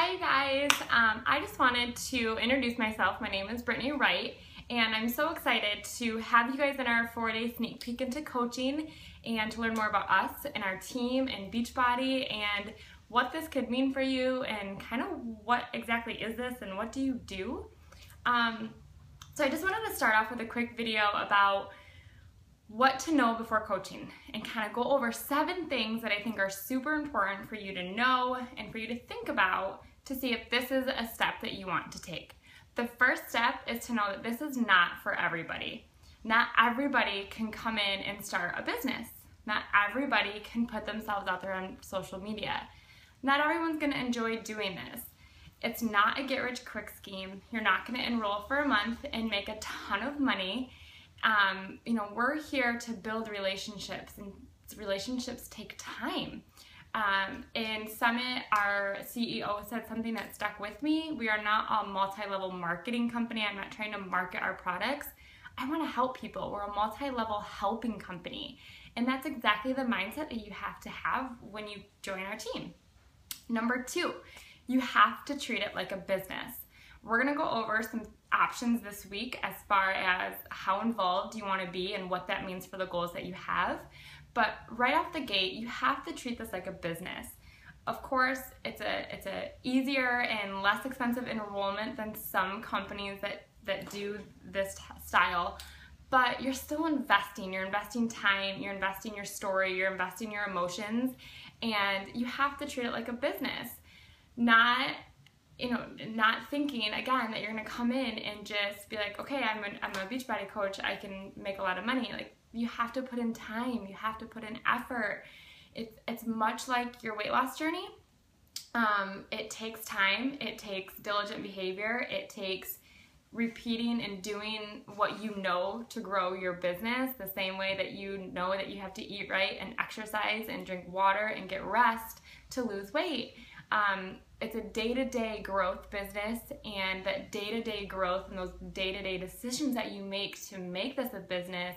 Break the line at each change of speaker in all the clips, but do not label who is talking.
Hi guys, I just wanted to introduce myself. My name is Brittany Wright, and I'm so excited to have you guys in our 4-day sneak peek into coaching and to learn more about us and our team and Beachbody and what this could mean for you and kind of what exactly is this and what do you do. So I just wanted to start off with a quick video about what to know before coaching and kind of go over 7 things that I think are super important for you to know and for you to think about to see if this is a step that you want to take. The first step is to know that this is not for everybody. Not everybody can come in and start a business. Not everybody can put themselves out there on social media. Not everyone's going to enjoy doing this. It's not a get-rich-quick scheme. You're not going to enroll for a month and make a ton of money. We're here to build relationships, and relationships take time. In Summit, our CEO said something that stuck with me. We are not a multi-level marketing company. I'm not trying to market our products. I want to help people. We're a multi-level helping company. And that's exactly the mindset that you have to have when you join our team. Number 2, you have to treat it like a business. We're going to go over some options this week as far as how involved you want to be and what that means for the goals that you have. But right off the gate, you have to treat this like a business. Of course, it's a easier and less expensive enrollment than some companies that do this style, but you're still investing. You're investing time, you're investing your story, you're investing your emotions, and you have to treat it like a business. Not thinking, again, that you're going to come in and just be like, okay, I'm a Beachbody coach, I can make a lot of money. Like, you have to put in time, you have to put in effort. It's much like your weight loss journey. It takes time, it takes diligent behavior, it takes repeating and doing what you know to grow your business, the same way that you know that you have to eat right and exercise and drink water and get rest to lose weight. It's a day-to-day growth business, and that day-to-day growth and those day-to-day decisions that you make to make this a business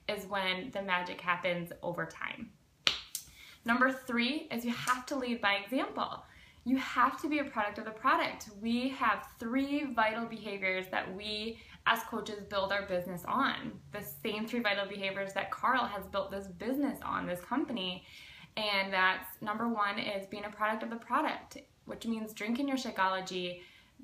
is when the magic happens over time. Number 3 is you have to lead by example. You have to be a product of the product. We have 3 vital behaviors that we as coaches build our business on. The same 3 vital behaviors that Carl has built this business on, this company. And that's number 1 is being a product of the product, which means drinking your Shakeology,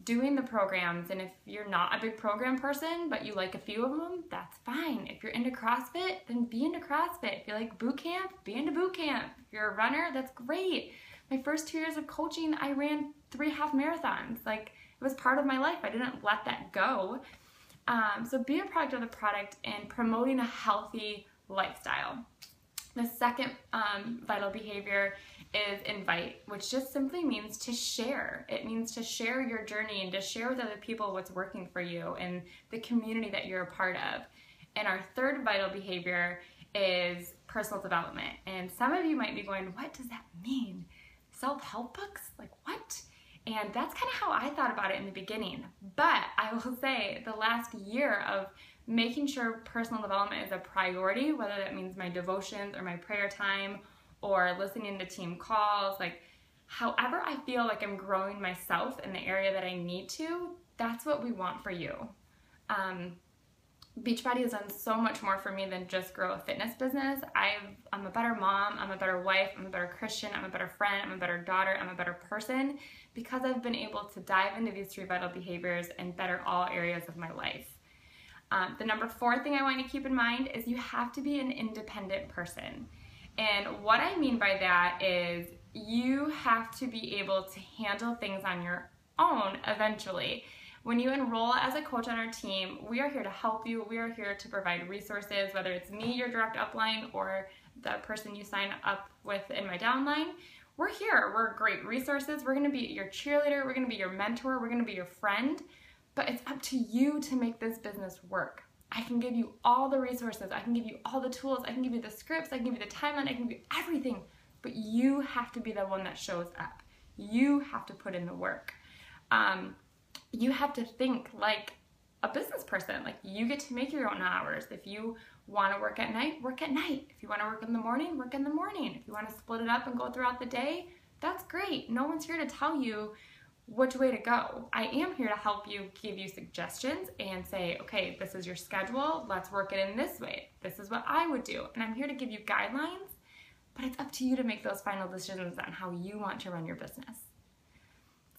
doing the programs. And if you're not a big program person, but you like a few of them, that's fine. If you're into CrossFit, then be into CrossFit. If you like boot camp, be into boot camp. If you're a runner, that's great. My first 2 years of coaching, I ran 3 half marathons. Like, it was part of my life. I didn't let that go. So be a product of the product and promoting a healthy lifestyle. The second vital behavior is invite, which just simply means to share. It means to share your journey and to share with other people what's working for you and the community that you're a part of. And our third vital behavior is personal development. And some of you might be going, what does that mean? Self-help books? Like, what? And that's kind of how I thought about it in the beginning. But I will say the last year of making sure personal development is a priority, whether that means my devotions or my prayer time or listening to team calls, like however I feel like I'm growing myself in the area that I need to, that's what we want for you. Beachbody has done so much more for me than just grow a fitness business. I'm a better mom, I'm a better wife, I'm a better Christian, I'm a better friend, I'm a better daughter, I'm a better person because I've been able to dive into these 3 vital behaviors and better all areas of my life. The number 4 thing I want you to keep in mind is you have to be an independent person. And what I mean by that is you have to be able to handle things on your own eventually. When you enroll as a coach on our team, we are here to help you. We are here to provide resources, whether it's me, your direct upline, or the person you sign up with in my downline. We're here. We're great resources. We're going to be your cheerleader. We're going to be your mentor. We're going to be your friend. But it's up to you to make this business work. I can give you all the resources. I can give you all the tools. I can give you the scripts. I can give you the timeline. I can give you everything. But you have to be the one that shows up. You have to put in the work. You have to think like a business person. Like, you get to make your own hours. If you want to work at night, work at night. If you want to work in the morning, work in the morning. If you want to split it up and go throughout the day, that's great. No one's here to tell you which way to go. I am here to help you, give you suggestions and say, okay, this is your schedule, let's work it in this way. This is what I would do. And I'm here to give you guidelines, but it's up to you to make those final decisions on how you want to run your business.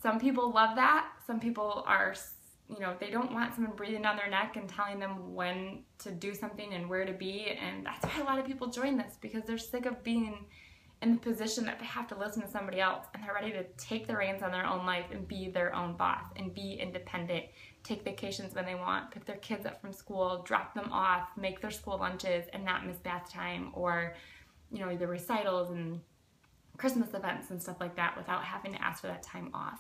Some people love that. Some people are, they don't want someone breathing down their neck and telling them when to do something and where to be. And that's why a lot of people join this, because they're sick of being in the position that they have to listen to somebody else, and they're ready to take the reins on their own life and be their own boss and be independent, take vacations when they want, pick their kids up from school, drop them off, make their school lunches and not miss bath time, or the recitals and Christmas events and stuff like that without having to ask for that time off.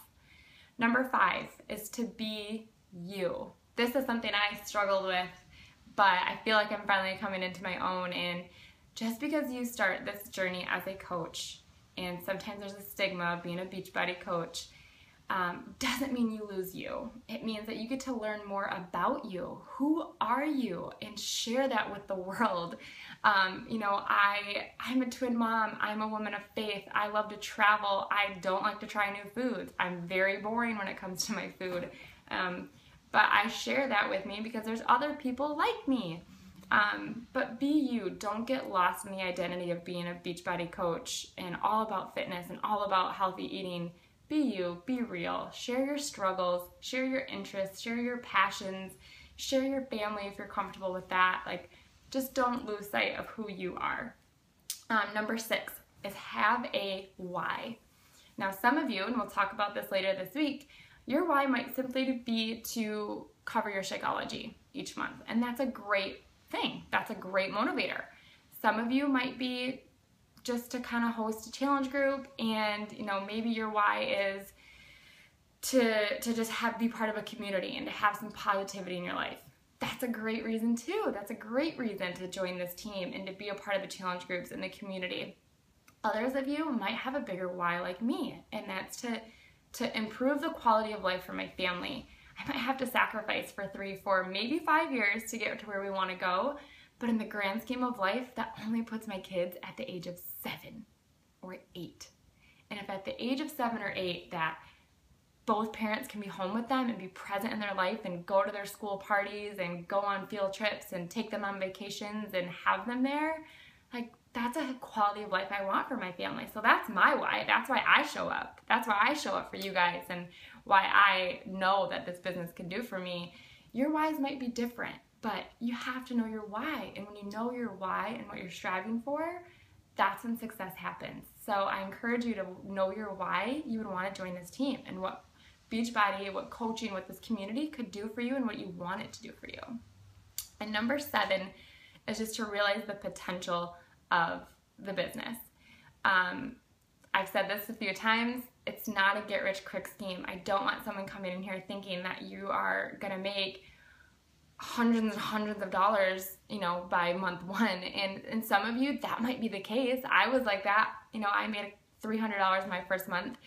Number 5 is to be you. This is something I struggled with, but I feel like I'm finally coming into my own. And just because you start this journey as a coach, and sometimes there's a stigma of being a Beachbody coach, doesn't mean you lose you. It means that you get to learn more about you. Who are you? And share that with the world. I'm a twin mom. I'm a woman of faith. I love to travel. I don't like to try new foods. I'm very boring when it comes to my food. But I share that with me because there's other people like me. But be you. Don't get lost in the identity of being a Beachbody coach and all about fitness and all about healthy eating. Be you, be real, share your struggles, share your interests, share your passions, share your family if you're comfortable with that. Just don't lose sight of who you are. Number 6 is have a why. Now, some of you, and we'll talk about this later this week, your why might simply be to cover your Shakeology each month, and that's a great thing. That's a great motivator. Some of you might be just to kind of host a challenge group, and maybe your why is to just be part of a community and to have some positivity in your life. That's a great reason too. That's a great reason to join this team and to be a part of the challenge groups in the community. Others of you might have a bigger why like me, and that's to improve the quality of life for my family. I might have to sacrifice for 3, 4, maybe 5 years to get to where we want to go. But in the grand scheme of life, that only puts my kids at the age of 7 or 8. And if at the age of 7 or 8 that both parents can be home with them and be present in their life and go to their school parties and go on field trips and take them on vacations and have them there, that's a quality of life I want for my family. So that's my why. That's why I show up. That's why I show up for you guys and why I know that this business can do for me. Your whys might be different, but you have to know your why. And when you know your why and what you're striving for, that's when success happens. So I encourage you to know your why you would want to join this team and what Beachbody, what coaching, what this community could do for you and what you want it to do for you. And number 7 is just to realize the potential of the business. I've said this a few times, it's not a get-rich-quick scheme. I don't want someone coming in here thinking that you are going to make hundreds and hundreds of dollars, by month 1. And some of you, that might be the case. I was like that. I made $300 my first month.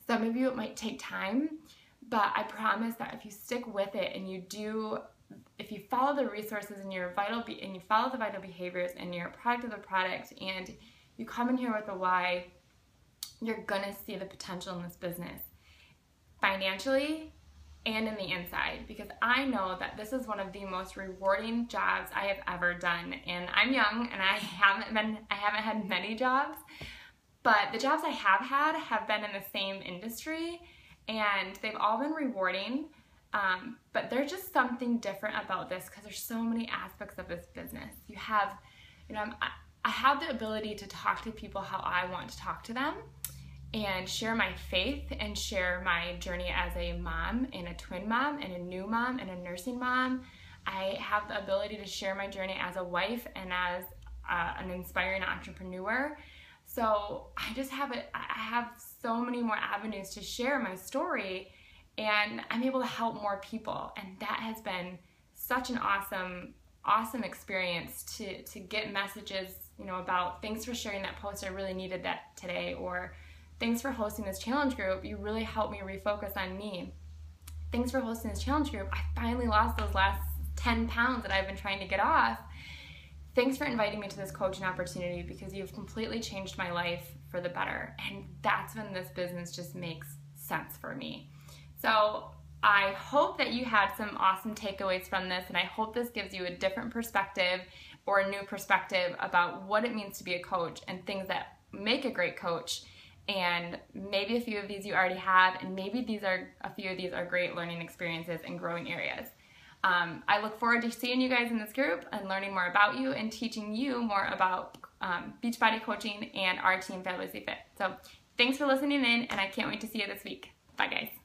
Some of you, it might take time, but I promise that if you stick with it and if you follow the resources and you follow the vital behaviors and you're a product of the product and you come in here with a why, you're gonna see the potential in this business financially and in the inside, because I know that this is one of the most rewarding jobs I have ever done. And I'm young and I haven't had many jobs, but the jobs I have been in the same industry and they've all been rewarding. But there's just something different about this because there's so many aspects of this business. You have, I have the ability to talk to people how I want to talk to them and share my faith and share my journey as a mom and a twin mom and a new mom and a nursing mom. I have the ability to share my journey as a wife and as an inspiring entrepreneur. So I have so many more avenues to share my story, and I'm able to help more people. And that has been such an awesome experience to get messages, about thanks for sharing that post. I really needed that today, or thanks for hosting this challenge group. You really helped me refocus on me. Thanks for hosting this challenge group. I finally lost those last 10 pounds that I've been trying to get off. Thanks for inviting me to this coaching opportunity because you've completely changed my life for the better. And that's when this business just makes sense for me. So I hope that you had some awesome takeaways from this, and I hope this gives you a different perspective or a new perspective about what it means to be a coach and things that make a great coach. And maybe a few of these you already have, and maybe a few of these are great learning experiences and growing areas. I look forward to seeing you guys in this group and learning more about you and teaching you more about Beachbody coaching and our team, Fabulously Fit. So thanks for listening in, and I can't wait to see you this week. Bye, guys.